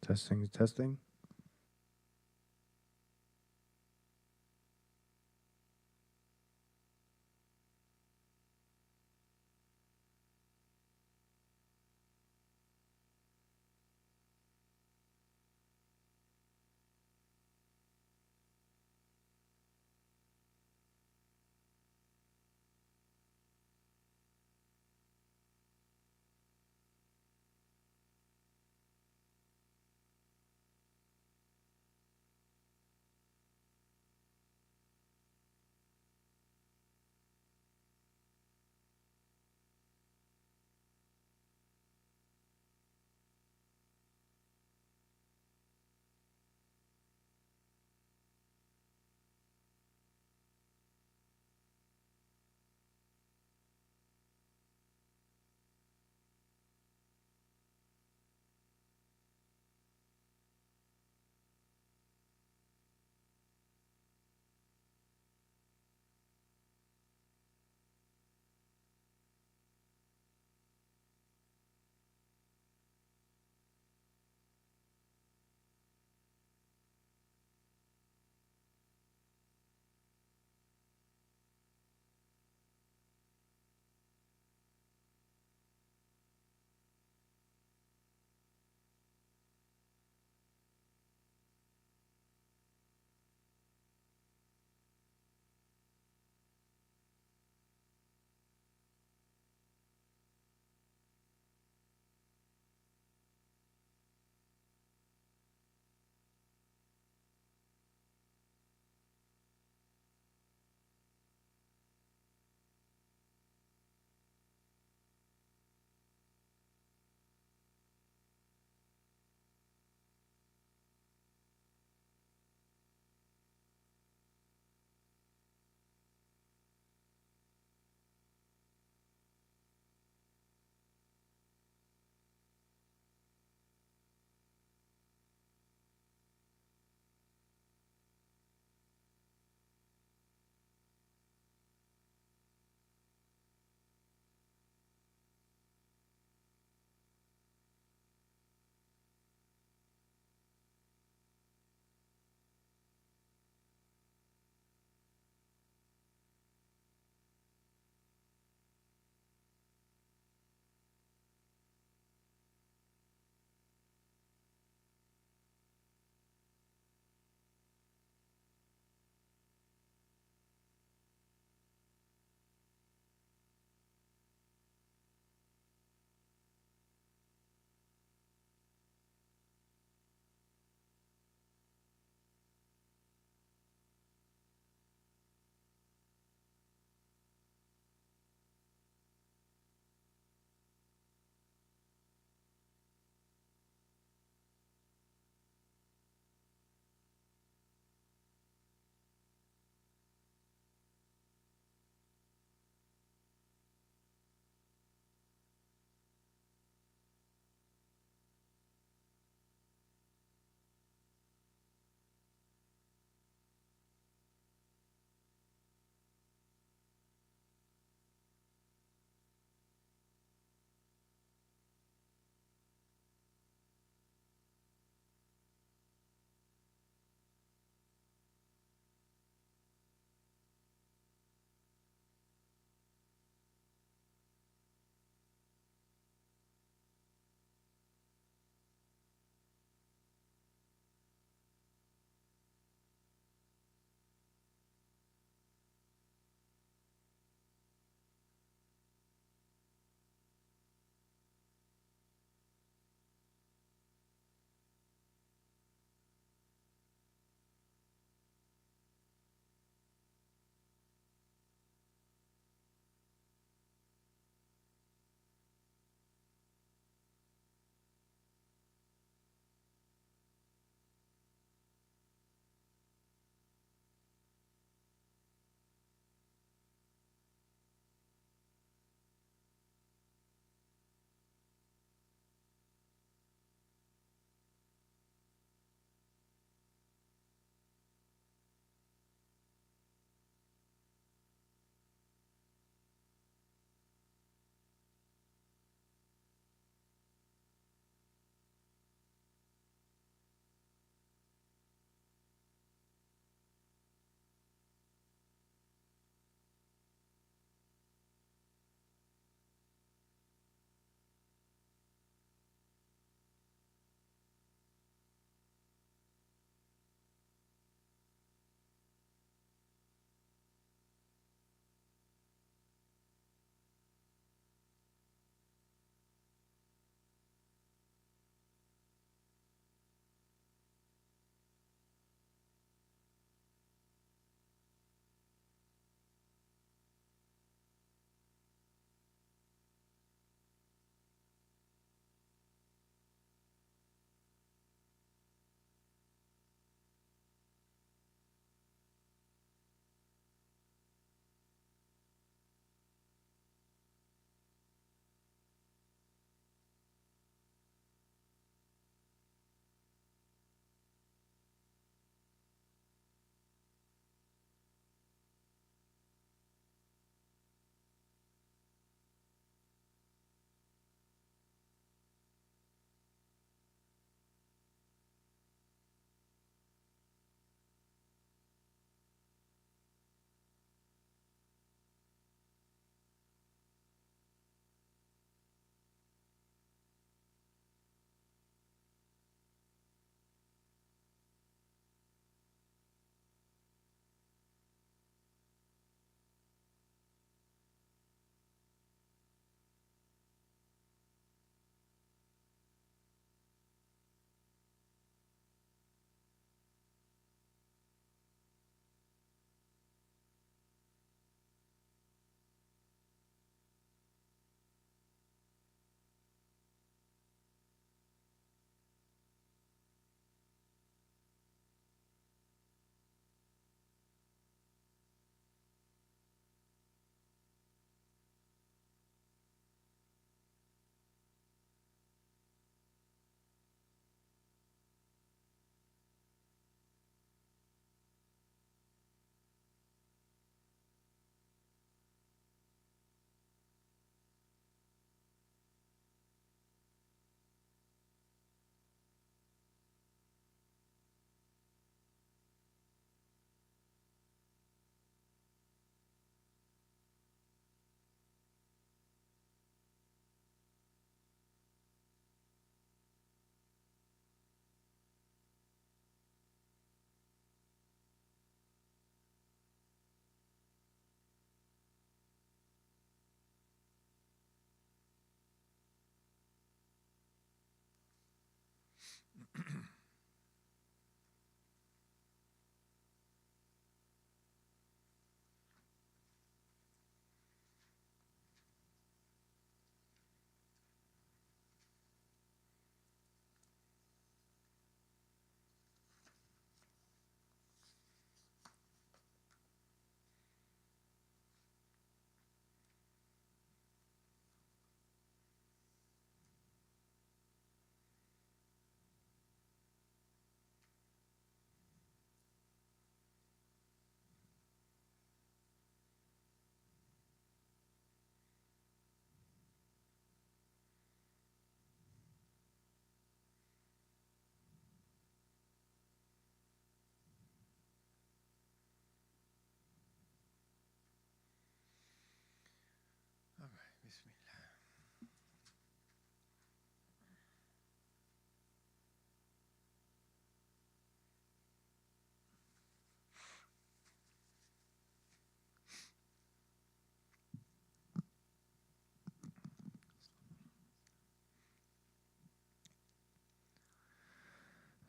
Testing, testing.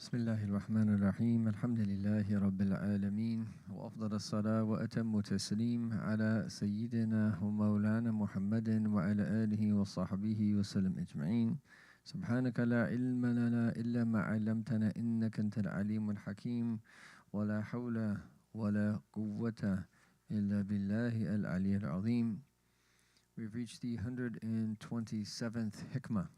بسم الله الرحمن الرحيم الحمد لله رب العالمين وأفضل الصلاة وأتم تسليم على سيدنا ومولانا محمد وعلى آله وصحبه وسلم أجمعين سبحانك لا علم لنا إلا ما علمتنا إنك أنت العليم الحكيم ولا حول ولا قوة إلا بالله العلي العظيم. We've reached the 127th Hikma,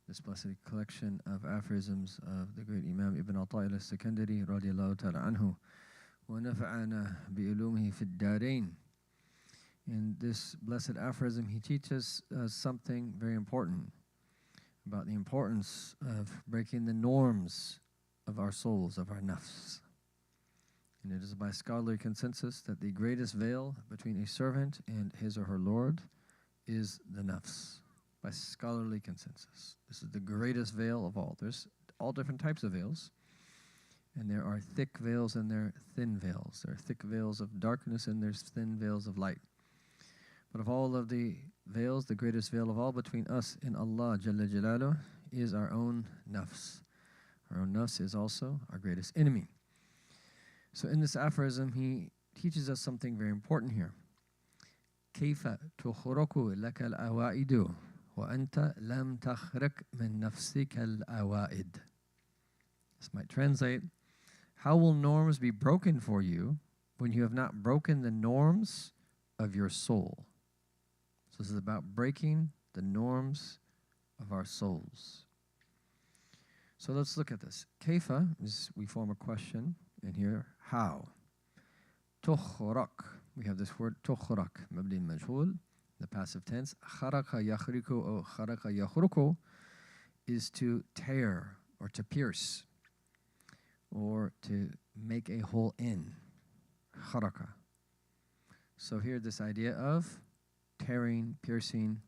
this blessed collection of aphorisms of the great Imam Ibn Ata'illah al-Iskandari radiallahu ta'ala anhu wa nafa'ana bi'ulumihi fid darain. In this blessed aphorism, he teaches us something very important about the importance of breaking the norms of our souls, of our nafs. And it is by scholarly consensus that the greatest veil between a servant and his or her Lord is the nafs. By scholarly consensus. This is the greatest veil of all. There's all different types of veils. And there are thick veils and there are thin veils. There are thick veils of darkness and there's thin veils of light. But of all of the veils, the greatest veil of all between us and Allah Jalla Jalaluh is our own nafs. Our own nafs is also our greatest enemy. So in this aphorism, he teaches us something very important here. كيف تخرق لك الأوائد وأنت لم تخرق من نفسك الأوائد. This might translate, how will norms be broken for you when you have not broken the norms of your soul? So this is about breaking the norms of our souls. So let's look at this. كيف is, we form a question, and here, how? تخرق. We have this word تخرق, مبني المجهول. The passive tense, خرق يخرق or خرق يخرق, is to tear or to pierce or to make a hole in. خرق. So here this idea of tearing, piercing,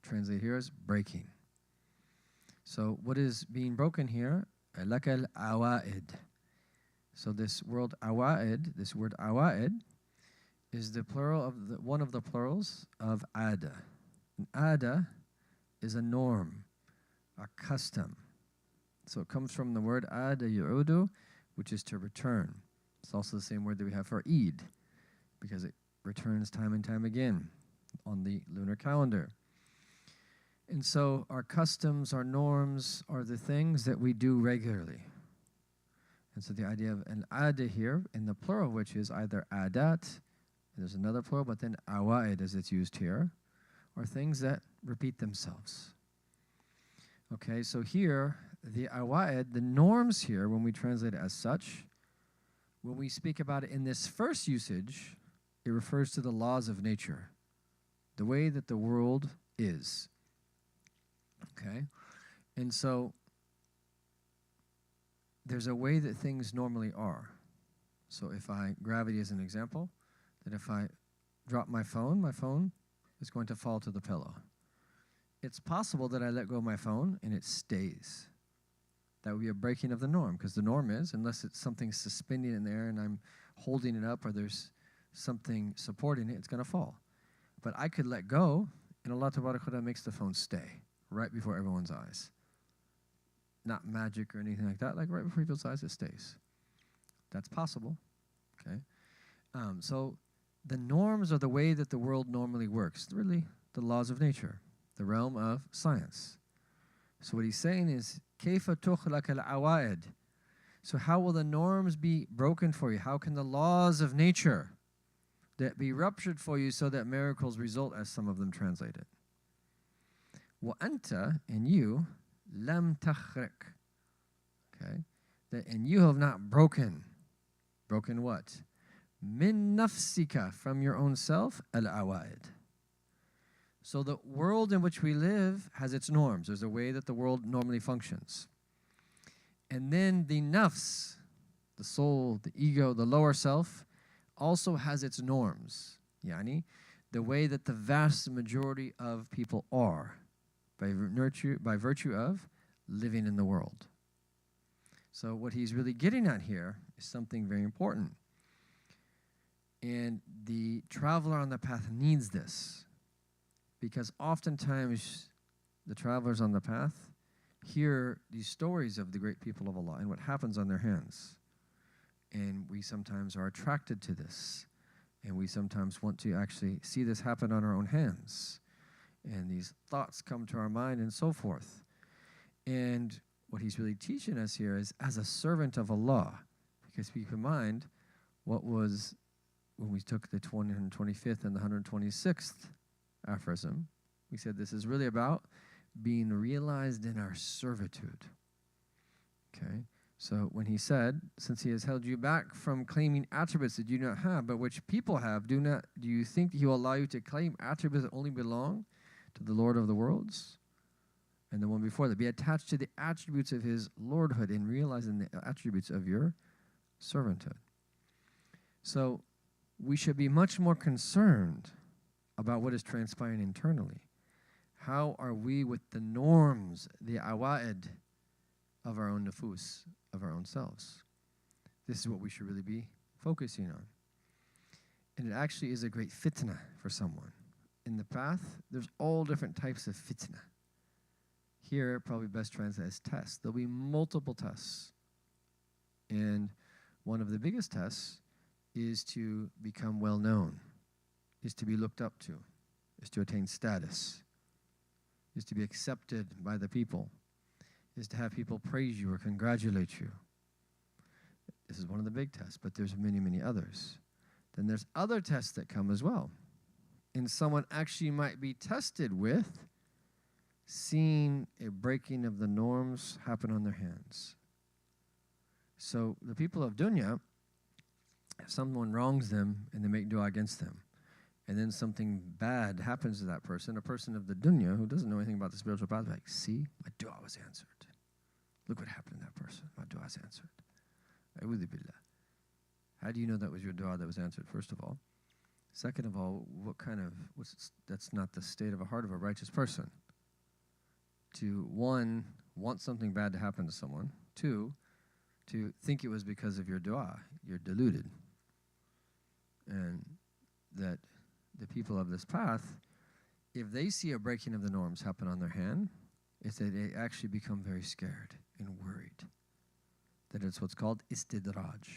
translate here as breaking. So what is being broken here? لك الأوائد. So this word awa'id, is the plural of one of the plurals of ada. And ada is a norm, a custom. So it comes from the word ada yu'udu, which is to return. It's also the same word that we have for Eid, because it returns time and time again on the lunar calendar. And so our customs, our norms are the things that we do regularly. And so the idea of an ada here, in the plural, which is either adat, there's another plural, but then awa'id as it's used here, are things that repeat themselves. Okay, so here, the awa'id, the norms here, when we translate it as such, when we speak about it in this first usage, it refers to the laws of nature, the way that the world is. Okay, and so there's a way that things normally are. So if gravity is an example, that if I drop my phone is going to fall to the pillow. It's possible that I let go of my phone and it stays. That would be a breaking of the norm, because the norm is, unless it's something suspending in there and I'm holding it up or there's something supporting it, it's going to fall. But I could let go, and Allah Tabaraka wa Ta'ala makes the phone stay right before everyone's eyes. Not magic or anything like that, like right before people's eyes, it stays. That's possible, okay? So the norms are the way that the world normally works, really the laws of nature, the realm of science. So what he's saying is, كيف تخلق العوائد? So how will the norms be broken for you? How can the laws of nature that be ruptured for you so that miracles result, as some of them translate it? وأنت, and you, لم تخرق, okay? And you have not broken. Broken what? Min nafsika, from your own self, al-awaid. So the world in which we live has its norms. There's a way that the world normally functions. And then the nafs, the soul, the ego, the lower self, also has its norms. Yani, the way that the vast majority of people are by virtue of living in the world. So what he's really getting at here is something very important. And the traveler on the path needs this, because oftentimes the travelers on the path hear these stories of the great people of Allah and what happens on their hands. And we sometimes are attracted to this. And we sometimes want to actually see this happen on our own hands. And these thoughts come to our mind and so forth. And what he's really teaching us here is as a servant of Allah. Because keep in mind, what was when we took the 125th and the 126th aphorism, we said this is really about being realized in our servitude. Okay? So when he said, since he has held you back from claiming attributes that you do not have, but which people have, do you think that he will allow you to claim attributes that only belong to the Lord of the worlds? And the one before that, be attached to the attributes of his lordhood and realizing the attributes of your servanthood. So we should be much more concerned about what is transpiring internally. How are we with the norms, the awa'id of our own nufus, of our own selves? This is what we should really be focusing on. And it actually is a great fitna for someone. In the path, there's all different types of fitna. Here, probably best translated as tests. There'll be multiple tests. And one of the biggest tests is to become well known, is to be looked up to, is to attain status, is to be accepted by the people, is to have people praise you or congratulate you. This is one of the big tests, but there's many, many others. Then there's other tests that come as well. And someone actually might be tested with seeing a breaking of the norms happen on their hands. So the people of dunya, if someone wrongs them and they make dua against them, and then something bad happens to that person, a person of the dunya who doesn't know anything about the spiritual path, like, see, my dua was answered. Look what happened to that person. My dua was answered. A'udhu billah. How do you know that was your dua that was answered, first of all? Second of all, that's not the state of a heart of a righteous person. To, one, want something bad to happen to someone. Two, to think it was because of your dua. You're deluded. And that the people of this path, if they see a breaking of the norms happen on their hand, it's that they actually become very scared and worried. That it's what's called istidraj.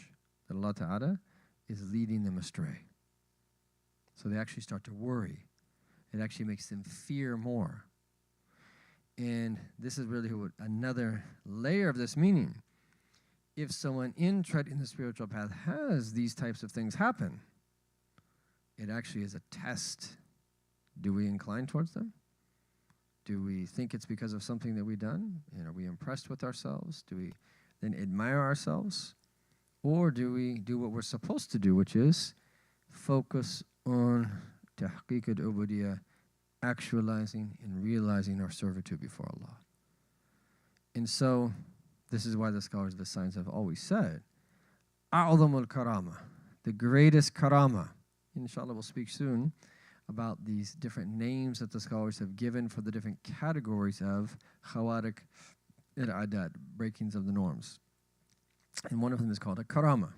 That Allah Ta'ala is leading them astray. So they actually start to worry. It actually makes them fear more. And this is really another layer of this meaning. If someone in treading the spiritual path has these types of things happen, it actually is a test. Do we incline towards them? Do we think it's because of something that we've done? And are we impressed with ourselves? Do we then admire ourselves? Or do we do what we're supposed to do, which is focus on tahqiq al-ubudiyah, actualizing and realizing our servitude before Allah. And so, this is why the scholars of the science have always said, a'zamul karama, the greatest karama. Inshallah, we'll speak soon about these different names that the scholars have given for the different categories of khawariq al-adat, breakings of the norms. And one of them is called a karama,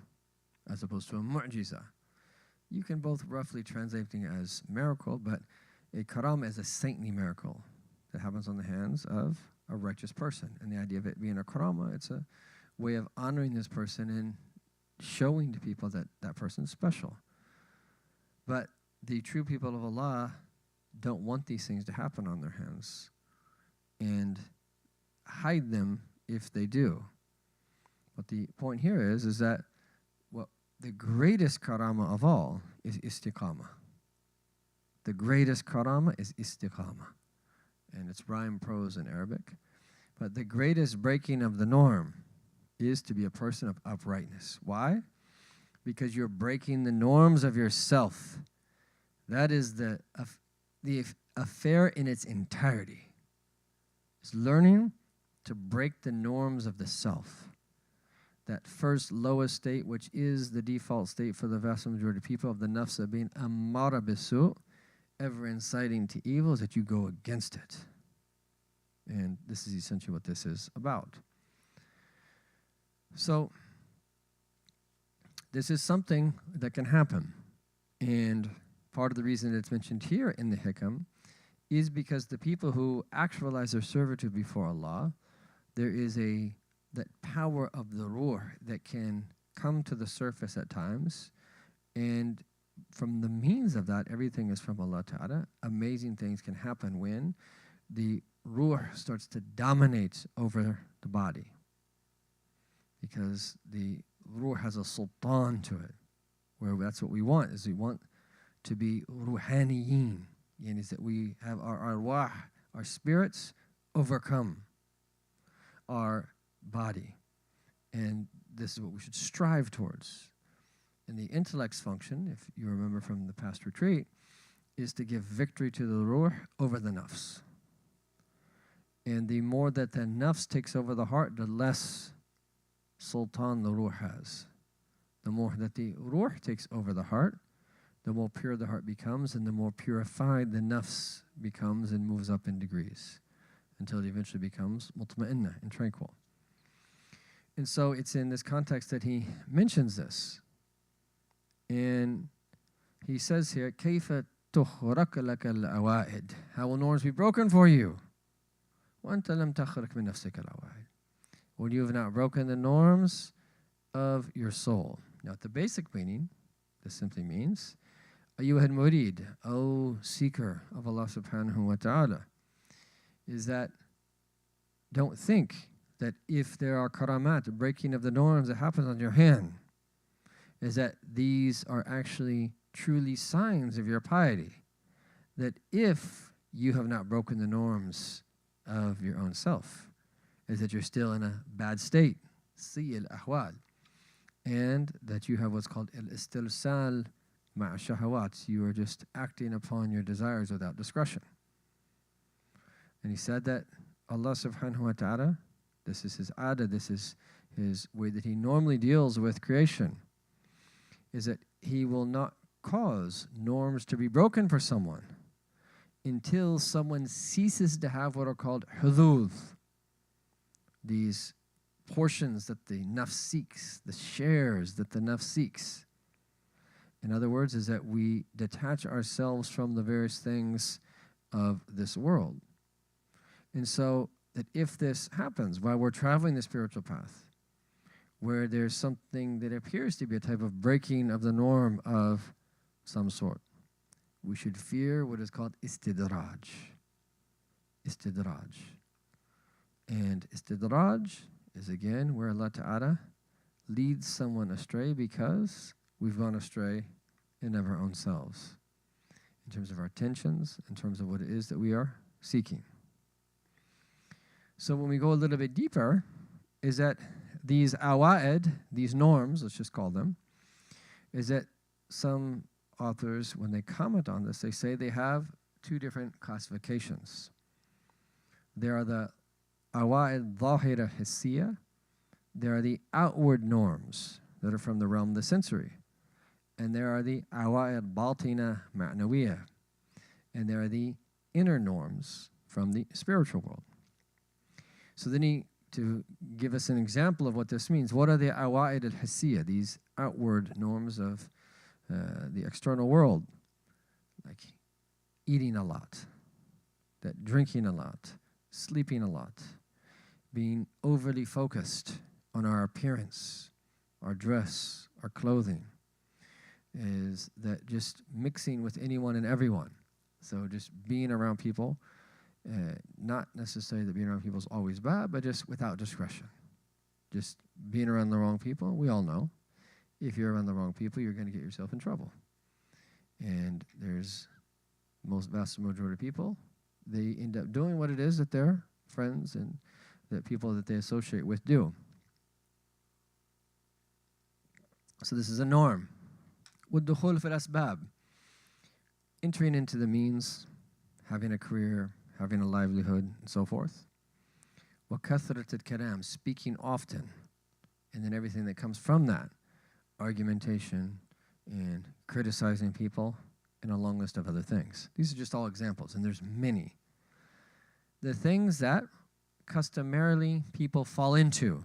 as opposed to a mu'jiza. You can both roughly translate it as miracle, but a karama is a saintly miracle that happens on the hands of a righteous person. And the idea of it being a karama, it's a way of honoring this person and showing to people that that person's special. But the true people of Allah don't want these things to happen on their hands and hide them if they do. But the point here is that the greatest karama of all is istiqamah. The greatest karama is istiqamah. And it's rhyme prose in Arabic. But the greatest breaking of the norm is to be a person of uprightness. Why? Because you're breaking the norms of yourself. That is the affair in its entirety. It's learning to break the norms of the self. That first lowest state, which is the default state for the vast majority of people, of the nafs of being ammara bisu, ever inciting to evil is that you go against it. And this is essentially what this is about. So, this is something that can happen. And part of the reason it's mentioned here in the Hikam is because the people who actualize their servitude before Allah, there is that power of the ruh that can come to the surface at times. And from the means of that, everything is from Allah Ta'ala. Amazing things can happen when the ruh starts to dominate over the body. Because the ruh has a sultan to it, where that's what we want, is we want to be ruhaniyin, and is that we have our arwah, our spirits, overcome our body. And this is what we should strive towards. And the intellect's function, if you remember from the past retreat, is to give victory to the ruh over the nafs. And the more that the nafs takes over the heart, the less sultan the ruh has. The more that the ruh takes over the heart, the more pure the heart becomes, and the more purified the nafs becomes and moves up in degrees until it eventually becomes mutma'innah and tranquil. And so it's in this context that he mentions this. And he says here, كَيْفَ تُخْرَقَ لَكَ الْأَوَائِدِ. How will norms be broken for you? وَأَنْتَ لَمْ تَخْرَقْ مِنْ نَفْسِكَ الْأَوَائِدِ. When you have not broken the norms of your soul. Now, the basic meaning, this simply means, أَيُّهَا الْمُرِيد, O seeker of Allah subhanahu wa ta'ala, is that don't think that if there are karamat, the breaking of the norms that happens on your hand, is that these are actually truly signs of your piety. That if you have not broken the norms of your own self, is that you're still in a bad state, سيء الأحوال, and that you have what's called al-istirsal ma'a shahawat. You are just acting upon your desires without discretion. And he said that Allah subhanahu wa ta'ala, this is his ada, this is his way that he normally deals with creation, is that he will not cause norms to be broken for someone until someone ceases to have what are called hudud, these portions that the nafs seeks, the shares that the nafs seeks. In other words, is that we detach ourselves from the various things of this world. And so that if this happens while we're traveling the spiritual path, where there's something that appears to be a type of breaking of the norm of some sort, we should fear what is called istidraj. Istidraj. And istidraj is again where Allah Ta'ala leads someone astray because we've gone astray in of our own selves, in terms of our intentions, in terms of what it is that we are seeking. So when we go a little bit deeper, is that these awa'id, these norms, let's just call them, is that some authors, when they comment on this, they say they have two different classifications. There are the awa'id dhahira hissiya. There are the outward norms that are from the realm of the sensory. And there are the awa'id batina ma'nawiya. And there are the inner norms from the spiritual world. So then to give us an example of what this means, what are the awa'id al-hissiya, these outward norms of the external world? Like eating a lot, that drinking a lot, sleeping a lot, being overly focused on our appearance, our dress, our clothing, is that just mixing with anyone and everyone. So just being around people, not necessarily that being around people is always bad, but just without discretion. Just being around the wrong people, we all know, if you're around the wrong people, you're going to get yourself in trouble. And there's most vast majority of people, they end up doing what it is that their friends and the people that they associate with do. So this is a norm. وَالدُّخُولُ فِي الْأَسْبَابِ. Entering into the means, having a career, having a livelihood, and so forth. وَكَثْرَةُ الْكَلَامِ. Speaking often. And then everything that comes from that, argumentation and criticizing people and a long list of other things. These are just all examples, and there's many. The things that customarily people fall into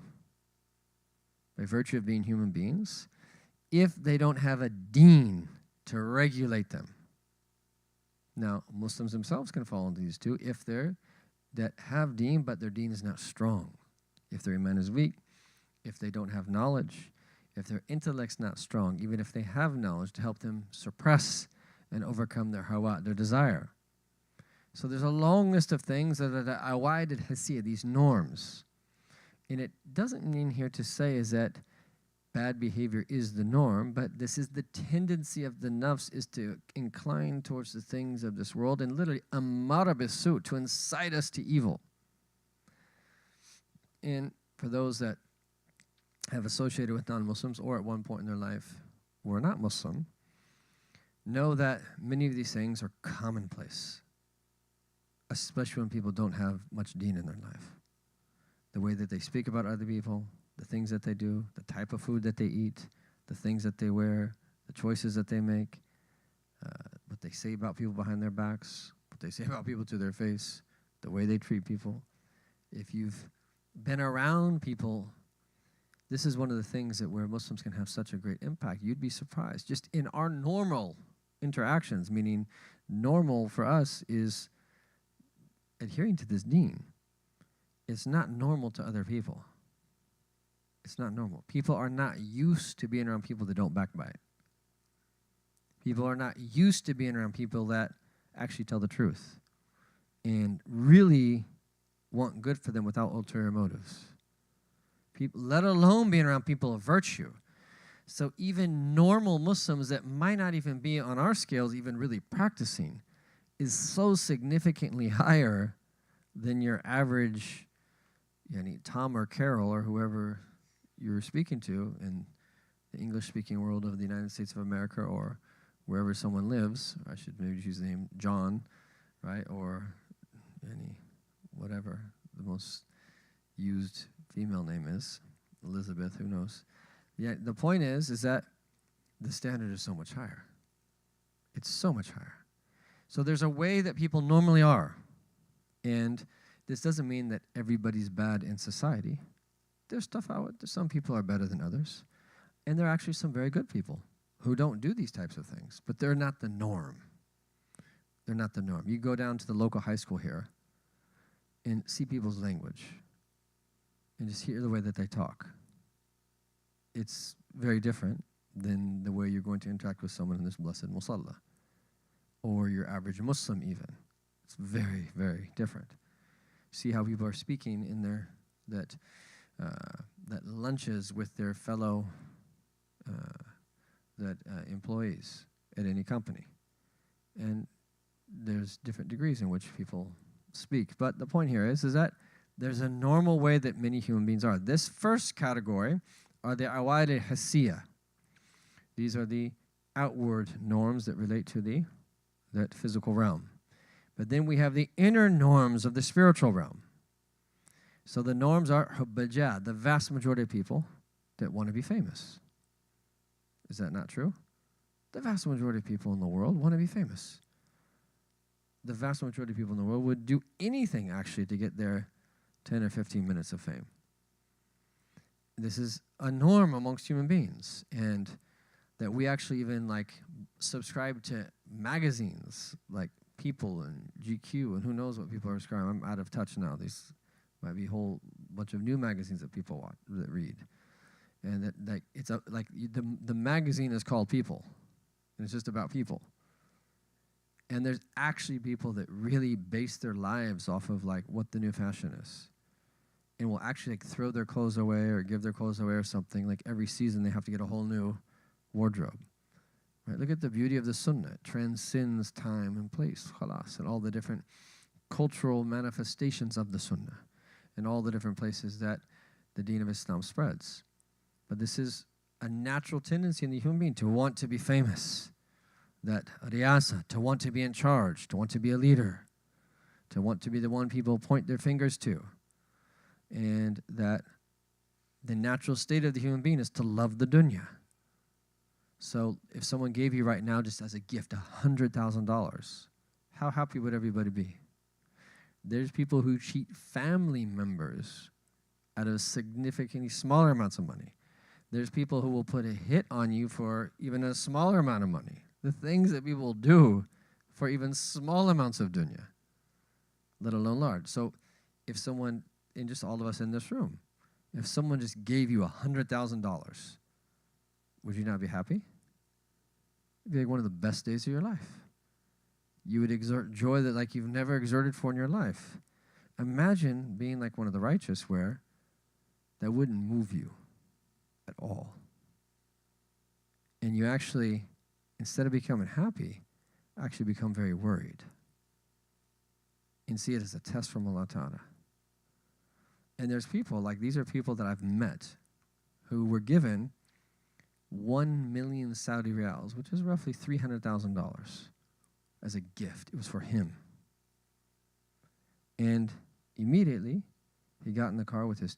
by virtue of being human beings, if they don't have a deen to regulate them. Now, Muslims themselves can fall into these too if they're that have deen, but their deen is not strong. If their iman is weak, if they don't have knowledge, if their intellect's not strong, even if they have knowledge to help them suppress and overcome their hawa, their desire. So there's a long list of things that are the awaid al-hissiyah, these norms. And it doesn't mean here to say is that bad behavior is the norm, but this is the tendency of the nafs is to incline towards the things of this world and literally amara bisu, to incite us to evil. And for those that have associated with non-Muslims or at one point in their life were not Muslim, know that many of these things are commonplace, especially when people don't have much deen in their life. The way that they speak about other people, the things that they do, the type of food that they eat, the things that they wear, the choices that they make, what they say about people behind their backs, what they say about people to their face, the way they treat people. If you've been around people, this is one of the things that where Muslims can have such a great impact. You'd be surprised. Just in our normal interactions, meaning normal for us is adhering to this deen. It's not normal to other people. It's not normal. People are not used to being around people that don't backbite. People are not used to being around people that actually tell the truth and really want good for them without ulterior motives. People, let alone being around people of virtue. So even normal Muslims that might not even be on our scales even really practicing is so significantly higher than your average Tom or Carol or whoever you're speaking to in the English-speaking world of the United States of America or wherever someone lives. I should maybe use the name John, right? Or whatever the most used female name is. Elizabeth, who knows? Yeah, the point is that the standard is so much higher. It's so much higher. So there's a way that people normally are. And this doesn't mean that everybody's bad in society. There's stuff out there. Some people are better than others. And there are actually some very good people who don't do these types of things. But they're not the norm. They're not the norm. You go down to the local high school here and see people's language and just hear the way that they talk. It's very different than the way you're going to interact with someone in this blessed musalla or your average Muslim even. It's very, very different. See how people are speaking in their that lunches with their fellow employees at any company. And there's different degrees in which people speak. But the point here is that there's a normal way that many human beings are. This first category are the awaid al-hissiyah. These are the outward norms that relate to that physical realm. But then we have the inner norms of the spiritual realm. So the norms are hubbajad, the vast majority of people that want to be famous. Is that not true? The vast majority of people in the world want to be famous. The vast majority of people in the world would do anything actually to get their 10 or 15 minutes of fame. This is a norm amongst human beings, and that we actually even subscribe to magazines like People and GQ and who knows what people are subscribing. I'm out of touch now. These might be a whole bunch of new magazines that people watch, that read, and that it's the magazine is called People, and it's just about people. And there's actually people that really base their lives off of what the new fashion is, and will actually throw their clothes away or give their clothes away or something. Every season they have to get a whole new wardrobe. Right? Look at the beauty of the sunnah. It transcends time and place, khalas, and all the different cultural manifestations of the sunnah and all the different places that the deen of Islam spreads. But this is a natural tendency in the human being to want to be famous, that riyasa, to want to be in charge, to want to be a leader, to want to be the one people point their fingers to, and that the natural state of the human being is to love the dunya. So if someone gave you right now just as a gift $100,000, how happy would everybody be? There's people who cheat family members out of significantly smaller amounts of money. There's people who will put a hit on you for even a smaller amount of money. The things that people do for even small amounts of dunya, let alone large. So if someone, and just all of us in this room, if someone just gave you $100,000, would you not be happy? It'd be like one of the best days of your life. You would exert joy that like you've never exerted for in your life. Imagine being like one of the righteous where that wouldn't move you at all. And you actually, instead of becoming happy, actually become very worried. And see it as a test from Allah Ta'ala. And there's people, like these are people that I've met who were given 1 million Saudi riyals, which is roughly $300,000 as a gift. It was for him. And immediately, he got in the car with his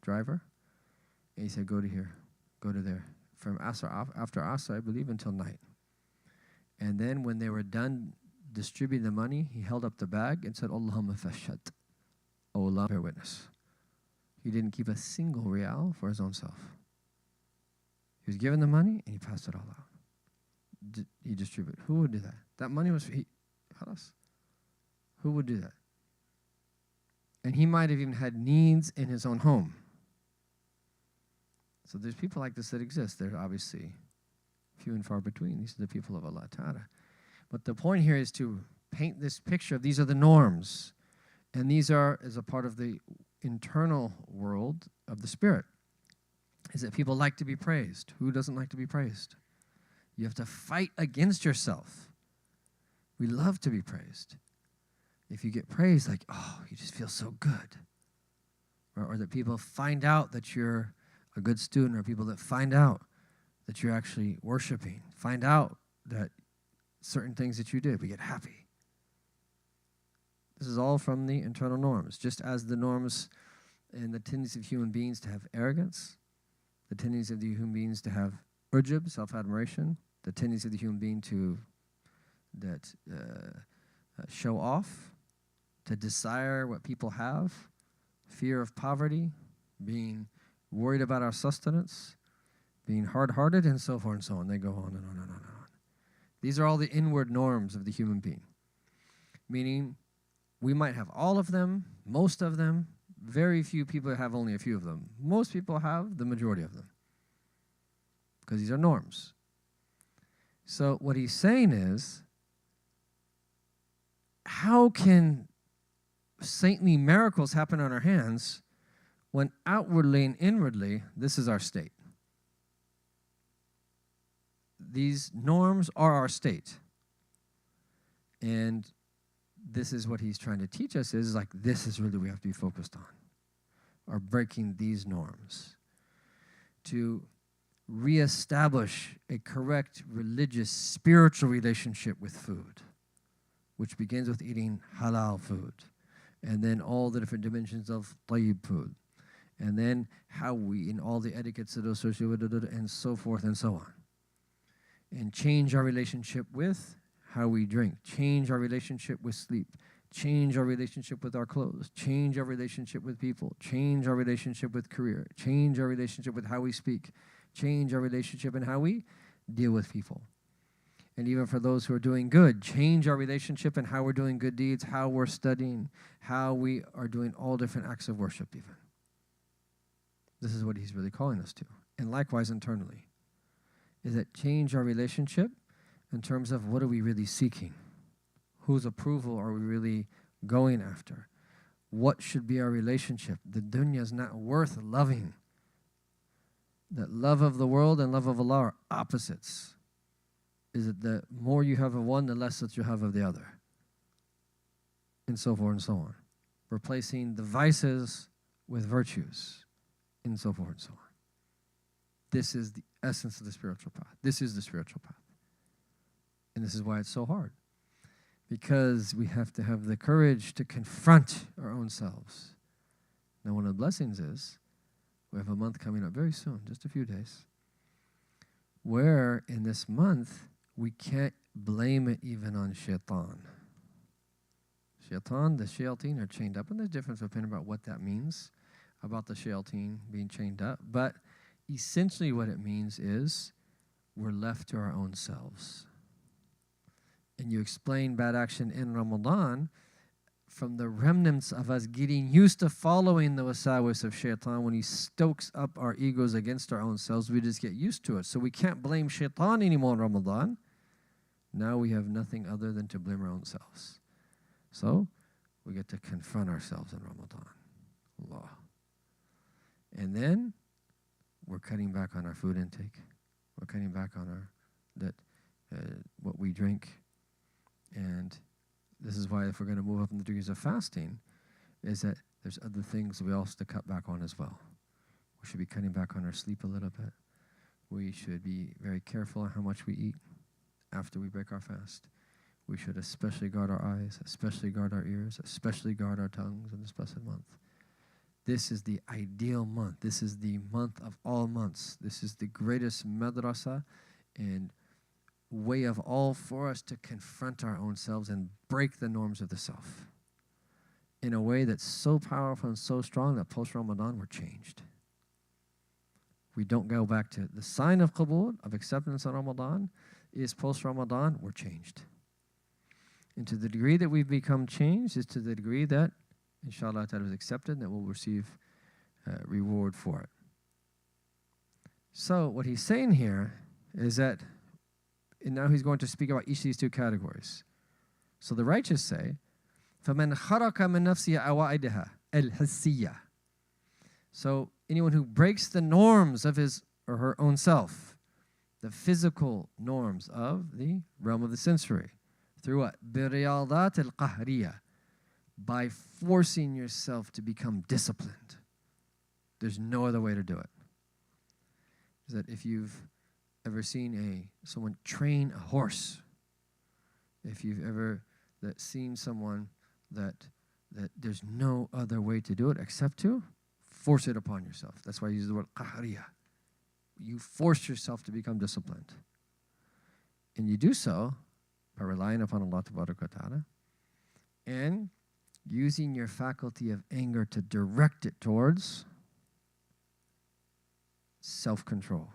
driver, and he said, go to here, go to there. From Asr, after Asr, I believe, until night. And then when they were done distributing the money, he held up the bag and said, Allahumma fashhad. Oh Allah, bear witness. He didn't keep a single riyal for his own self. He was given the money and he passed it all out. He distributed. Who would do that? That money was, who would do that? And he might have even had needs in his own home. So there's people like this that exist. They're obviously few and far between. These are the people of Allah Ta'ala. But the point here is to paint this picture of these are the norms. And these are as a part of the internal world of the spirit. Is that people like to be praised. Who doesn't like to be praised? You have to fight against yourself. We love to be praised. If you get praised, like, oh, you just feel so good. Or that people find out that you're a good student, or people that find out that you're actually worshiping, find out that certain things that you did, we get happy. This is all from the internal norms, just as the norms and the tendency of human beings to have arrogance, the tendency of the human beings to have ujub, self-admiration, the tendency of the human being to show off, to desire what people have, fear of poverty, being worried about our sustenance, being hard-hearted, and so forth and so on. They go on and on and on and on. These are all the inward norms of the human being, meaning we might have all of them, most of them. Very few people have only a few of them. Most people have the majority of them because these are norms. So what he's saying is, how can saintly miracles happen on our hands when outwardly and inwardly this is our state? These norms are our state. And this is what he's trying to teach us is like this is really what we have to be focused on, are breaking these norms to reestablish a correct religious spiritual relationship with food, which begins with eating halal food, and then all the different dimensions of tayyib food, and then how we, in all the etiquettes that are associated with it, and so forth and so on, and change our relationship with how we drink, change our relationship with sleep, change our relationship with our clothes, change our relationship with people, change our relationship with career, change our relationship with how we speak, change our relationship and how we deal with people. And even for those who are doing good, change our relationship and how we're doing good deeds, how we're studying, how we are doing all different acts of worship even. This is what he's really calling us to. And likewise internally, is that change our relationship in terms of what are we really seeking? Whose approval are we really going after? What should be our relationship? The dunya is not worth loving. That love of the world and love of Allah are opposites. Is it the more you have of one, the less that you have of the other? And so forth and so on. Replacing the vices with virtues, and so forth and so on. This is the essence of the spiritual path. This is the spiritual path. And this is why it's so hard. Because we have to have the courage to confront our own selves. Now, one of the blessings is, we have a month coming up very soon, just a few days, Where in this month, we can't blame it even on shaitan. Shaitan, the shayateen are chained up, and there's a difference opinion about what that means, about the shayateen being chained up. But essentially what it means is we're left to our own selves. And you explain bad action in Ramadan from the remnants of us getting used to following the wasawis of shaitan. When he stokes up our egos against our own selves, we just get used to it. So we can't blame shaitan anymore in Ramadan. Now we have nothing other than to blame our own selves. So we get to confront ourselves in Ramadan. Allah. And then we're cutting back on our food intake. We're cutting back on our what we drink. And this is why if we're going to move up in the degrees of fasting, is that there's other things we also have to cut back on as well. We should be cutting back on our sleep a little bit. We should be very careful on how much we eat after we break our fast. We should especially guard our eyes, especially guard our ears, especially guard our tongues in this blessed month. This is the ideal month. This is the month of all months. This is the greatest madrasa and way of all for us to confront our own selves and break the norms of the self in a way that's so powerful and so strong that post-Ramadan we're changed. We don't go back to the sign of qabul, of acceptance in Ramadan, is post-Ramadan we're changed. And to the degree that we've become changed is to the degree that, inshallah, that is accepted and that we'll receive reward for it. So what he's saying here is that, and now he's going to speak about each of these two categories. So the righteous say, فَمَنْ خَرَقَ مِنْ نَفْسِهِ أَوَائِدِهَا الْحِسِّيَّةِ. So anyone who breaks the norms of his or her own self, the physical norms of the realm of the sensory, through what? بِرِيَاضَاتِ الْقَهْرِيَّةِ. By forcing yourself to become disciplined. There's no other way to do it. Is that if you've ever seen someone train a horse, if you've ever seen someone that there's no other way to do it except to force it upon yourself. That's why I use the word qahriya. You force yourself to become disciplined. And you do so by relying upon Allah Ta'ala and using your faculty of anger to direct it towards self-control.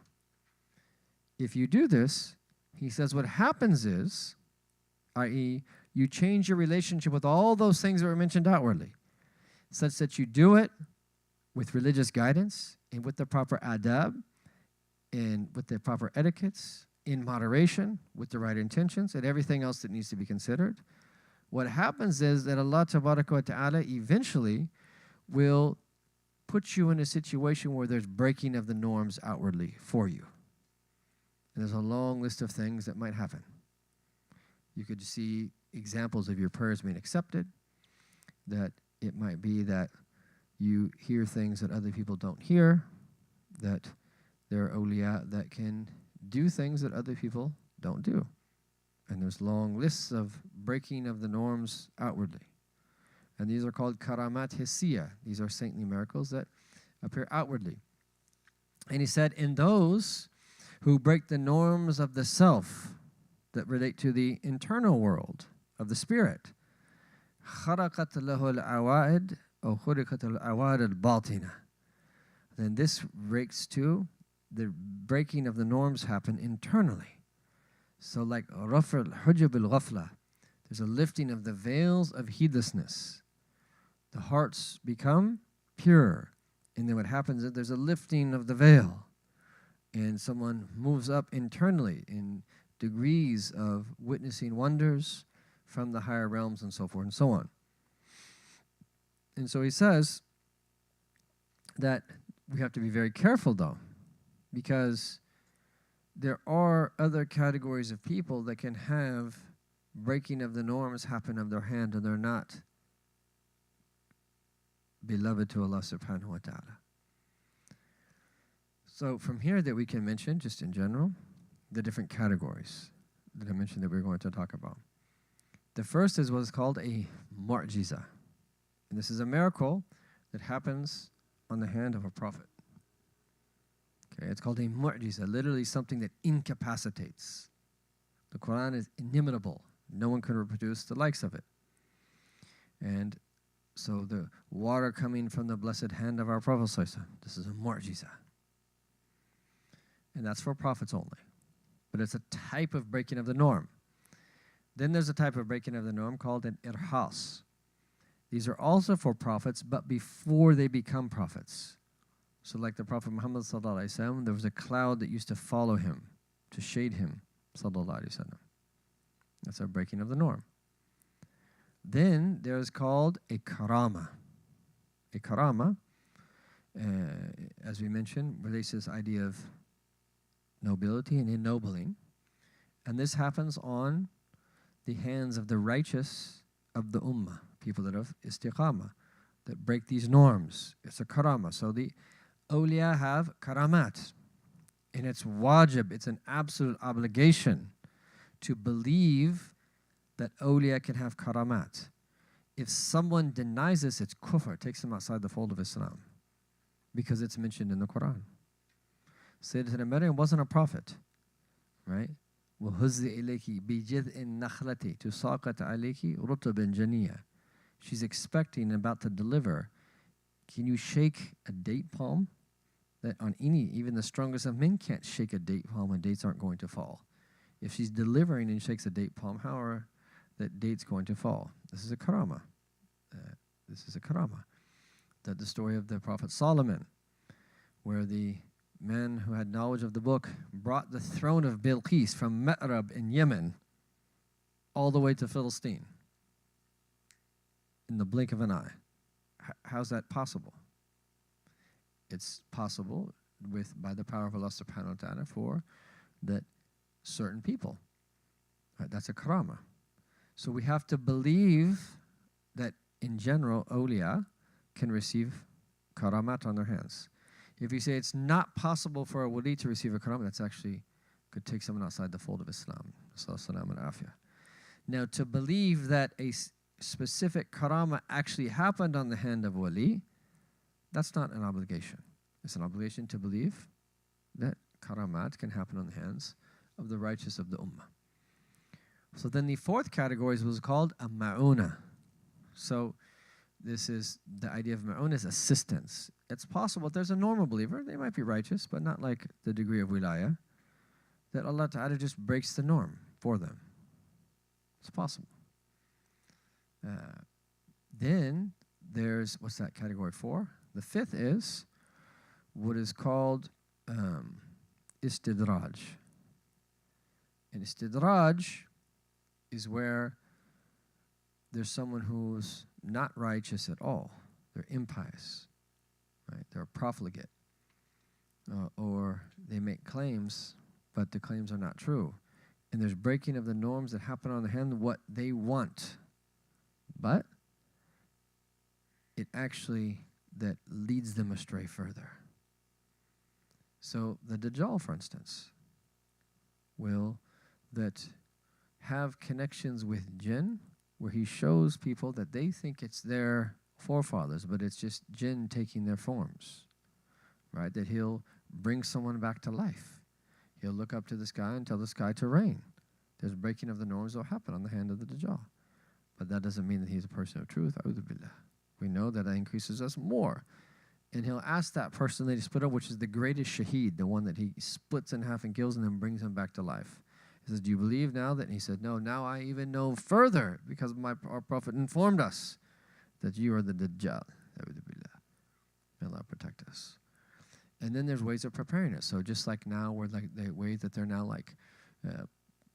If you do this, he says what happens is, i.e., you change your relationship with all those things that were mentioned outwardly, such that you do it with religious guidance and with the proper adab and with the proper etiquettes, in moderation, with the right intentions, and everything else that needs to be considered. What happens is that Allah Ta'ala eventually will put you in a situation where there's breaking of the norms outwardly for you. And there's a long list of things that might happen. You could see examples of your prayers being accepted, that it might be that you hear things that other people don't hear, that there are awliya that can do things that other people don't do. And there's long lists of breaking of the norms outwardly. And these are called karamat hissiya. These are saintly miracles that appear outwardly. And he said, in those who break the norms of the self that relate to the internal world of the spirit, خَرَقَتْ لَهُ الْعَوَائِدْ أو خُرِقَتْ الْعَوَائِدْ الْبَاطِنَةِ. Then this breaks to the breaking of the norms happen internally. So like رَفْرَ الْحُجَبِ الْغَفْلَةِ, there's a lifting of the veils of heedlessness. The hearts become pure. And then what happens is there's a lifting of the veil. And someone moves up internally in degrees of witnessing wonders from the higher realms and so forth and so on. And so he says that we have to be very careful though, because there are other categories of people that can have breaking of the norms happen of their hand and they're not beloved to Allah subhanahu wa ta'ala. So from here that we can mention, just in general, the different categories that I mentioned that we're going to talk about. The first is what's called a mu'jiza. And this is a miracle that happens on the hand of a prophet. Okay, it's called a mu'jiza, literally something that incapacitates. The Quran is inimitable. No one can reproduce the likes of it. And so the water coming from the blessed hand of our Prophet ﷺ, this is a mu'jiza. And that's for prophets only. But it's a type of breaking of the norm. Then there's a type of breaking of the norm called an irhas. These are also for prophets, but before they become prophets. So like the Prophet Muhammad ﷺ, there was a cloud that used to follow him, to shade him, ﷺ. That's a breaking of the norm. Then there's called a karama. A karama, as we mentioned, relates to this idea of nobility and ennobling. And this happens on the hands of the righteous of the ummah, people that have istiqamah, that break these norms. It's a karama. So the awliya have karamat. And it's wajib, it's an absolute obligation to believe that awliya can have karamat. If someone denies this, it's kufr, it takes them outside the fold of Islam, because it's mentioned in the Quran. Sayyidina Maryam wasn't a prophet, right? وَهُزِّ إِلَيْكِ بِجِذْءِ النَّخْلَةِ تُسَاقَطْ عَلَيْكِ رُطَبًا جَنِيًّا. She's expecting and about to deliver. Can you shake a date palm? That on any, even the strongest of men can't shake a date palm and dates aren't going to fall. If she's delivering and shakes a date palm, how are that dates going to fall? This is a karama. This is a karama. That the story of the Prophet Solomon, where the man who had knowledge of the book brought the throne of Bilqis from Ma'rab in Yemen all the way to Philistine in the blink of an eye. How's that possible? It's possible by the power of Allah subhanahu wa ta'ala for that certain people. Right, that's a karama. So we have to believe that in general, awliya can receive karamat on their hands. If you say it's not possible for a wali to receive a karamat, that's actually could take someone outside the fold of Islam. Now, to believe that a specific karama actually happened on the hand of wali, that's not an obligation. It's an obligation to believe that karamat can happen on the hands of the righteous of the ummah. So then the fourth category was called a ma'una. So this is the idea of ma'una is assistance. It's possible if there's a normal believer, they might be righteous, but not like the degree of wilayah, that Allah Ta'ala just breaks the norm for them. It's possible. Then there's, what's that category 4? The fifth is what is called istidraj. And istidraj is where there's someone who's not righteous at all. They're impious, right? They're profligate. Or they make claims, but the claims are not true. And there's breaking of the norms that happen on the hand, what they want. But it actually that leads them astray further. So the Dajjal, for instance, will that have connections with jinn, where he shows people that they think it's their forefathers, but it's just jinn taking their forms, right? That he'll bring someone back to life. He'll look up to the sky and tell the sky to rain. There's breaking of the norms that will happen on the hand of the Dajjal. But that doesn't mean that he's a person of truth. A'udhu billah. We know that increases us more. And he'll ask that person that he split up, which is the greatest shaheed, the one that he splits in half and kills and then brings him back to life. He says, do you believe now that? And he said, no, now I even know further because our Prophet informed us that you are the Dajjal. A'udhu billah. May Allah protect us. And then there's ways of preparing it. So just like now, we're like the way that they're now like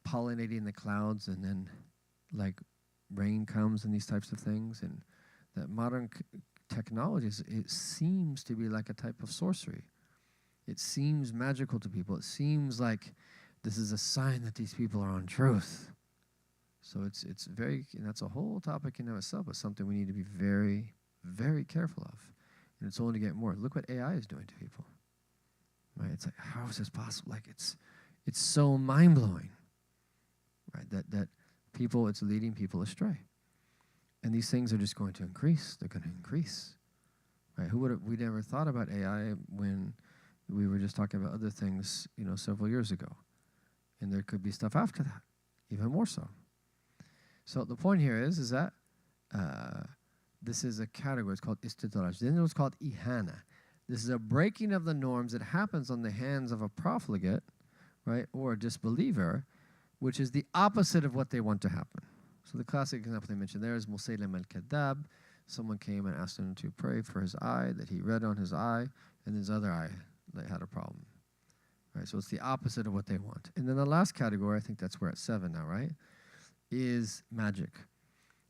pollinating the clouds, and then like rain comes and these types of things, and that modern technology, it seems to be like a type of sorcery. It seems magical to people. It seems like this is a sign that these people are on truth. So it's very, and that's a whole topic in of itself, but something we need to be very, very careful of. And it's only to get more. Look what AI is doing to people. Right? It's like, how is this possible? Like it's so mind-blowing. Right? That people, it's leading people astray. And these things are just going to increase. They're going to increase. Right? We'd never thought about AI when We were just talking about other things, several years ago. And there could be stuff after that, even more so. So the point here is that this is a category. It's called istidraj. Then it was called ihana. This is a breaking of the norms that happens on the hands of a profligate, right, or a disbeliever, which is the opposite of what they want to happen. So the classic example they mentioned there is Musaylim al-Kadhab. Someone came and asked him to pray for his eye, that he read on his eye, and his other eye that had a problem. Right, so it's the opposite of what they want. And then the last category, I think that's we're at 7 now, right, is magic.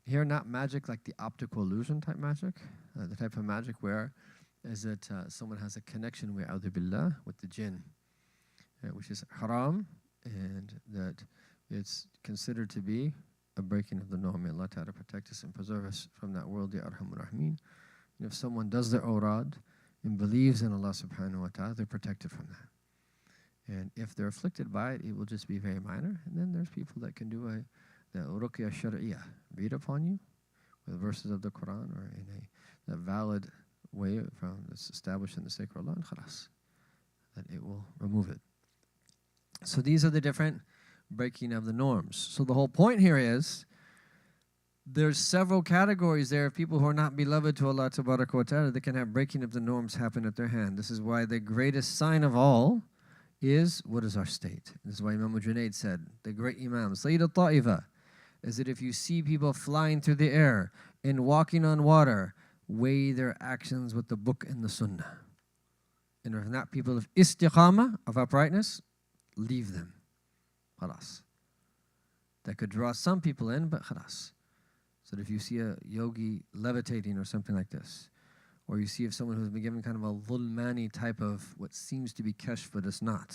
Here, not magic like the optical illusion type magic, the type of magic where is that someone has a connection with a'udhu billah, with the jinn, which is haram, and that it's considered to be a breaking of the norm. May Allah Ta'ala protect us and preserve us from that world, Ya Arhamur Rahmeen. And if someone does their awrad and believes in Allah Subhanahu wa Ta'ala, they're protected from that. And if they're afflicted by it, it will just be very minor. And then there's people that can do the ruqya shar'iyah, read upon you with verses of the Quran or in a valid way from that's established in the sacred law, and khalas, that it will remove it. So these are the different breaking of the norms. So the whole point here is there's several categories there of people who are not beloved to Allah Tabaraka wa Ta'ala that can have breaking of the norms happen at their hand. This is why the greatest sign of all is what is our state. This is why Imam Junaid said, the great Imam, Sayyid al-Ta'ifa, is that if you see people flying through the air and walking on water, weigh their actions with the book and the sunnah. And if not people of istiqamah, of uprightness, leave them. Khalas. That could draw some people in, but khalas. So that if you see a yogi levitating or something like this, or you see if someone who's been given kind of a dhulmani type of what seems to be kashf but is not,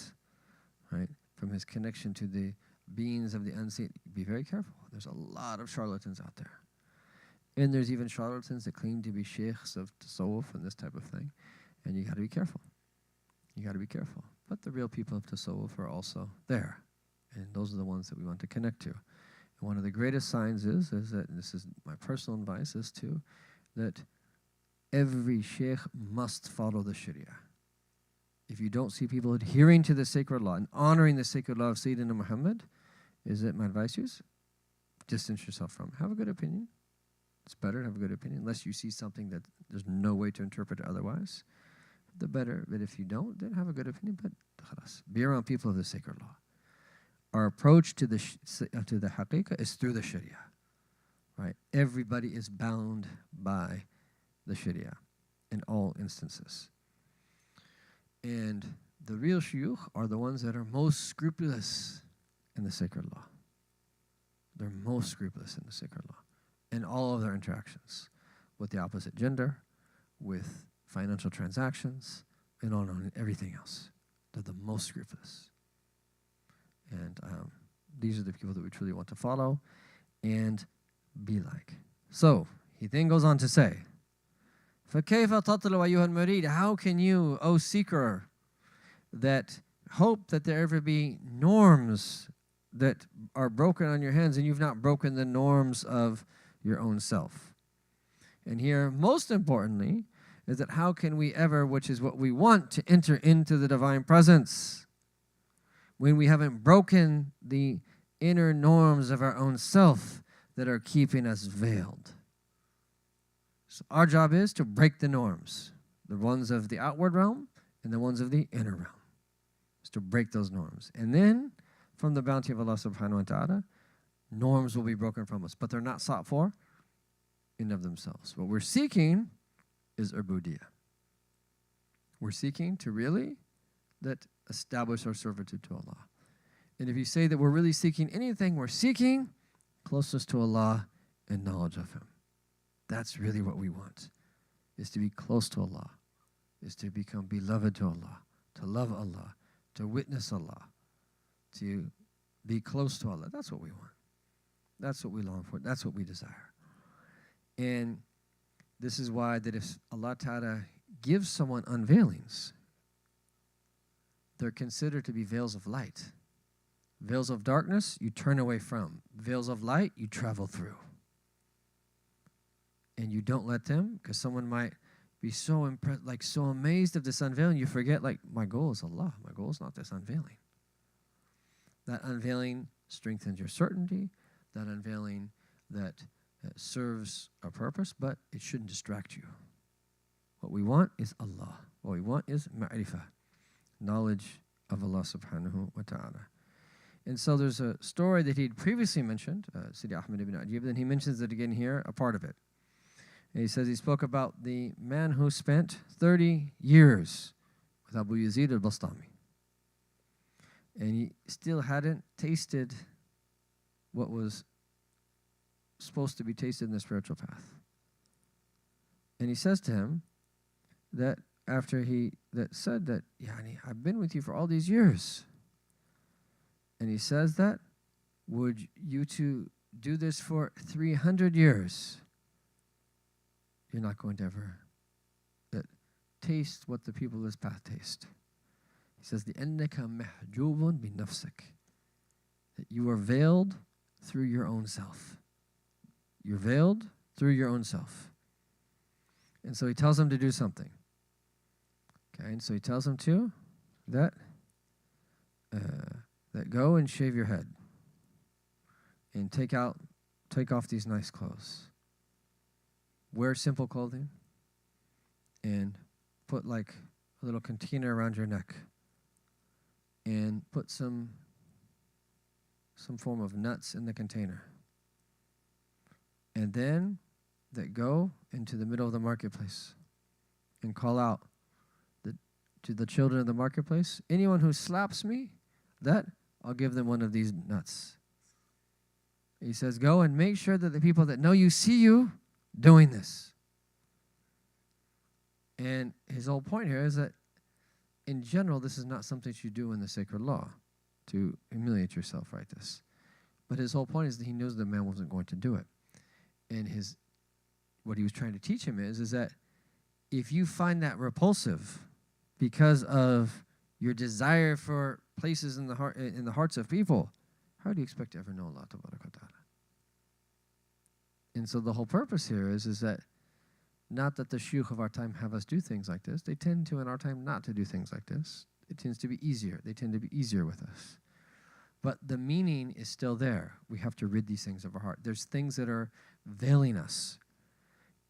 right? From his connection to the beings of the unseen, be very careful. There's a lot of charlatans out there. And there's even charlatans that claim to be sheikhs of tasawwuf and this type of thing. And you got to be careful. You got to be careful. But the real people of tasawwuf are also there. And those are the ones that we want to connect to. And one of the greatest signs is that, and this is my personal advice, is that every sheikh must follow the sharia. If you don't see people adhering to the sacred law and honoring the sacred law of Sayyidina Muhammad, is it my advice is distance yourself from. Have a good opinion. It's better to have a good opinion, unless you see something that there's no way to interpret it otherwise. The better, but if you don't, then have a good opinion, but khalas, be around people of the sacred law. Our approach to the haqiqah is through the sharia, right? Everybody is bound by the sharia in all instances. And the real shuyukh are the ones that are most scrupulous in the sacred law. They're most scrupulous in the sacred law in all of their interactions with the opposite gender, with financial transactions, and on everything else. They're the most scrupulous. And these are the people that we truly want to follow and be like. So, he then goes on to say, فَكَيْفَ تَطْلُ أَيُّهَا الْمُرِيدُ, how can you, O seeker, that hope that there ever be norms that are broken on your hands and you've not broken the norms of your own self? And here, most importantly, is that how can we ever, which is what we want, to enter into the divine presence when we haven't broken the inner norms of our own self that are keeping us veiled? So our job is to break the norms, the ones of the outward realm and the ones of the inner realm. Is to break those norms. And then, from the bounty of Allah subhanahu wa ta'ala, norms will be broken from us. But they're not sought for in of themselves. What we're seeking is ubudiyah. We're seeking to really establish our servitude to Allah. And if you say that we're really seeking anything, we're seeking closeness to Allah and knowledge of Him. That's really what we want, is to be close to Allah, is to become beloved to Allah, to love Allah, to witness Allah, to be close to Allah. That's what we want. That's what we long for. That's what we desire. And this is why that if Allah Ta'ala gives someone unveilings, they're considered to be veils of light. Veils of darkness, you turn away from. Veils of light, you travel through. And you don't let them, because someone might be so impressed, like so amazed of this unveiling, you forget, like, my goal is Allah. My goal is not this unveiling. That unveiling strengthens your certainty. That unveiling that serves a purpose, but it shouldn't distract you. What we want is Allah. What we want is ma'rifah, knowledge of Allah subhanahu wa ta'ala. And so there's a story that he'd previously mentioned, Sidi Ahmed ibn Ata'illah, but then he mentions it again here, a part of it. And he says he spoke about the man who spent 30 years with Abu Yazid al-Bastami. And he still hadn't tasted what was supposed to be tasted in the spiritual path. And he says to him that after he said that, Yani, I've been with you for all these years. And he says that, would you two do this for 300 years? You're not going to ever taste what the people of this path taste. He says, لِأَنَّكَ مَحْجُوبٌ بِنَفْسِكَ, that you are veiled through your own self. You're veiled through your own self. And so he tells him to do something. Okay, and so he tells him to that go and shave your head and take off these nice clothes. Wear simple clothing and put like a little container around your neck and put some form of nuts in the container. And then go into the middle of the marketplace and call out to the children of the marketplace, anyone who slaps me, that I'll give them one of these nuts. He says, go and make sure that the people that know you see you doing this. And his whole point here is that in general, this is not something you do in the sacred law, to humiliate yourself like this. But his whole point is that he knows the man wasn't going to do it. And what he was trying to teach him is that if you find that repulsive because of your desire for places in the heart, in the hearts of people, how do you expect to ever know Allah Tabaraka Ta'ala? And so the whole purpose here is that not that the shuyukh of our time have us do things like this. They tend to, in our time, not to do things like this. It tends to be easier. They tend to be easier with us. But the meaning is still there. We have to rid these things of our heart. There's things that are veiling us.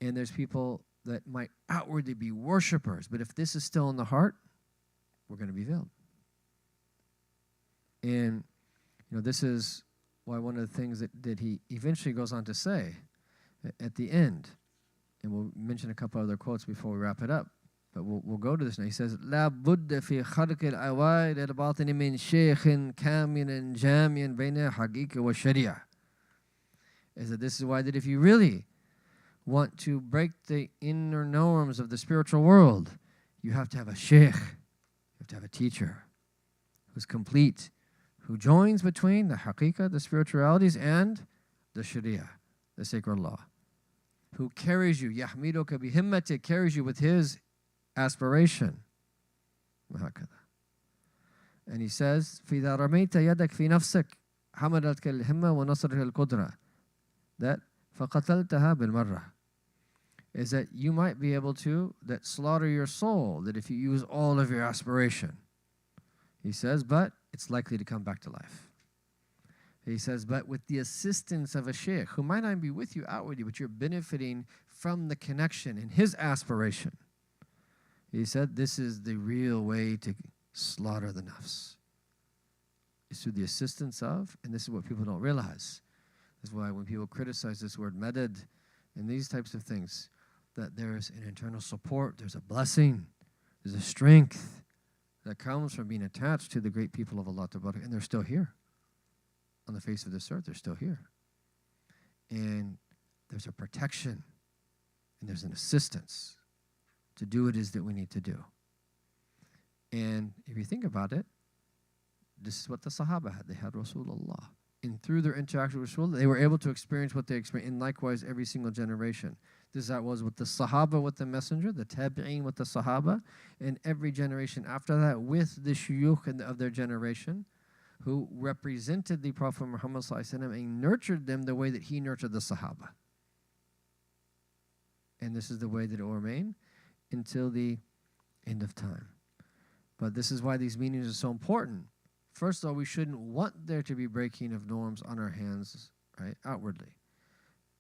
And there's people that might outwardly be worshipers, but if this is still in the heart, we're going to be veiled. And, this is why one of the things that he eventually goes on to say at the end, and we'll mention a couple other quotes before we wrap it up, but we'll go to this now. He says, لا بد في خلق العوائد الباطن من شيخ كامل جامع بين حقيقة والشريعة. Is that this is why that if you really want to break the inner norms of the spiritual world, you have to have a sheikh, you have to have a teacher who's complete, who joins between the haqiqah, the spiritualities, and the sharia, the sacred law, who carries you, yahmiduka bihimmati, carries you with his aspiration. And he says, فِإِذَا رَمَيْتَ يَدَكْ فِي نَفْسِكَ حَمَدَتْكَ الْهِمَّةِ وَنَصَرَتْكَ الْقُدْرَةِ, that فَقَتَلْتَهَا بِالْمَرَّةِ, is that you might be able to slaughter your soul, that if you use all of your aspiration. He says, but it's likely to come back to life. He says, but with the assistance of a sheikh, who might not be with you outwardly, but you're benefiting from the connection in his aspiration. He said, this is the real way to slaughter the nafs. It's through the assistance of, and this is what people don't realize. This is why when people criticize this word madad and these types of things, that there's an internal support, there's a blessing, there's a strength that comes from being attached to the great people of Allah Ta'ala, and they're still here. On the face of this earth, they're still here. And there's a protection, and there's an assistance to do what it is that we need to do. And if you think about it, this is what the Sahaba had. They had Rasulullah. And through their interaction with Rasulullah, they were able to experience what they experienced. And likewise, every single generation. This is how it was with the Sahaba, with the Messenger, the Tabi'een with the Sahaba, and every generation after that with the shuyukh of their generation, who represented the Prophet Muhammad ﷺ and nurtured them the way that he nurtured the Sahaba. And this is the way that it will remain. until the end of time. But this is why these meanings are so important. First of all, we shouldn't want there to be breaking of norms on our hands, right, outwardly.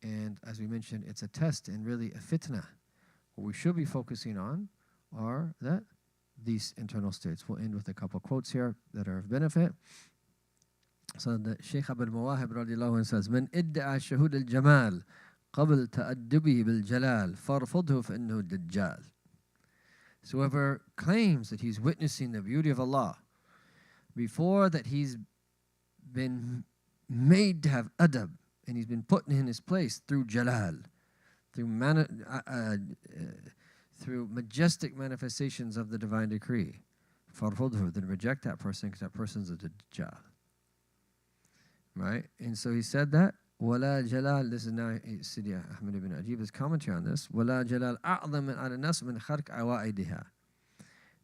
And as we mentioned, it's a test and really a fitna. What we should be focusing on are these internal states. We'll end with a couple quotes here that are of benefit. So the Shaykh Abul Mawahib radiallahu anhu says, "من ادعى شهود الجمال قبل تأدبه بالجلال فارفضه فإنه دجال." So whoever claims that he's witnessing the beauty of Allah before that he's been made to have adab and he's been put in his place through jalal, through majestic manifestations of the divine decree, farfudhu, then reject that person because that person's a dajjal. Right? And so he said that, wala jalal, this is now Sidi Ahmed ibn Ajib's commentary on this, wala jalal a'zam min ala nas min kharq awaidiha.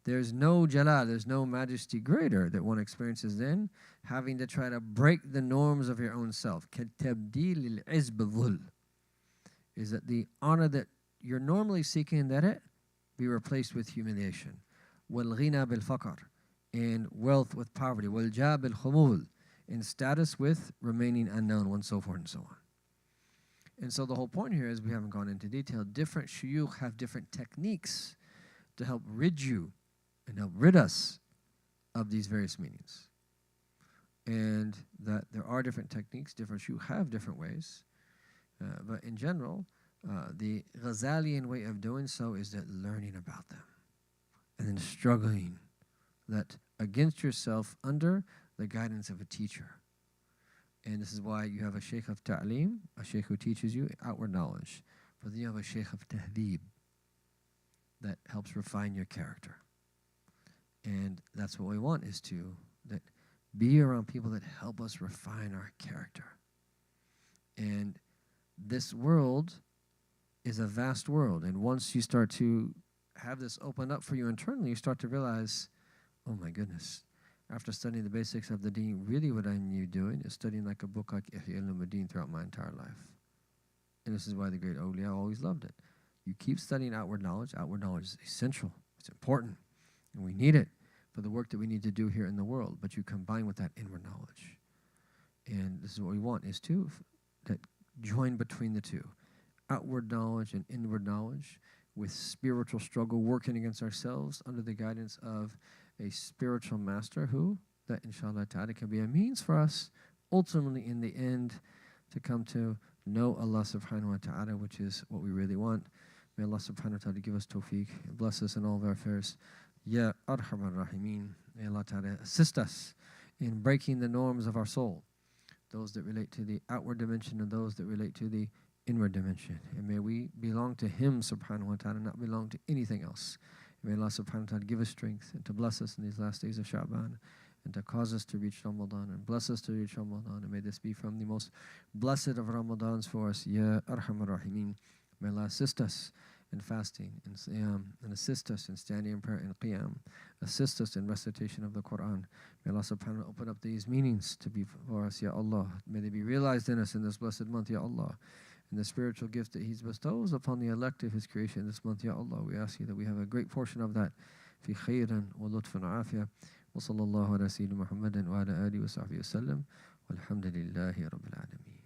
There's no jalal, there's no majesty greater that one experiences then, having to try to break the norms of your own self. Katabdil al-izb dhul, is that the honor that you're normally seeking, that it be replaced with humiliation. Wal ghina bil faqr, and wealth with poverty. Wal jab bil khumul, and status with remaining unknown, and so forth and so on. And so the whole point here is, we haven't gone into detail, different shuyukh have different techniques to help rid you and help rid us of these various meanings. And that there are different techniques, different shuyukh have different ways. But in general, the Ghazalian way of doing so is that learning about them and then struggling that against yourself under the guidance of a teacher. And this is why you have a Shaykh of Ta'aleem, a Shaykh who teaches you outward knowledge. But then you have a Shaykh of Tahdeeb that helps refine your character. And that's what we want, is to be around people that help us refine our character. And this world is a vast world. And once you start to have this open up for you internally, you start to realize, oh my goodness, after studying the basics of the deen, really what I need doing is studying like a book like Ihya al-Ulumuddin throughout my entire life. And this is why the great awliya always loved it. You keep studying outward knowledge. Outward knowledge is essential. It's important. And we need it for the work that we need to do here in the world. But you combine with that inward knowledge. And this is what we want, is to that join between the two. Outward knowledge and inward knowledge, with spiritual struggle, working against ourselves under the guidance of a spiritual master who, that inshallah ta'ala, can be a means for us ultimately in the end to come to know Allah subhanahu wa ta'ala, which is what we really want. May Allah subhanahu wa ta'ala give us tawfiq and bless us in all of our affairs. Ya Arhamar Rahimeen. May Allah ta'ala assist us in breaking the norms of our soul, those that relate to the outward dimension and those that relate to the inward dimension. And may we belong to Him subhanahu wa ta'ala, not belong to anything else. May Allah subhanahu wa ta'ala give us strength and to bless us in these last days of Sha'ban and to cause us to reach Ramadan and bless us to reach Ramadan. And may this be from the most blessed of Ramadans for us. Ya Arhamar Rahimeen. May Allah assist us in fasting and siyam, and assist us in standing in prayer and qiyam. Assist us in recitation of the Quran. May Allah subhanahu wa ta'ala open up these meanings to be for us, Ya Allah. May they be realized in us in this blessed month, Ya Allah. And the spiritual gift that He bestows upon the elect of His creation this month, Ya Allah. We ask You that we have a great portion of that. Fi khayran wa lutfan afiyah. Wa sallallahu ala sayyidina Muhammadin wa ala alihi wa sahbihi wa sallam. Walhamdulillahi rabbil alameen.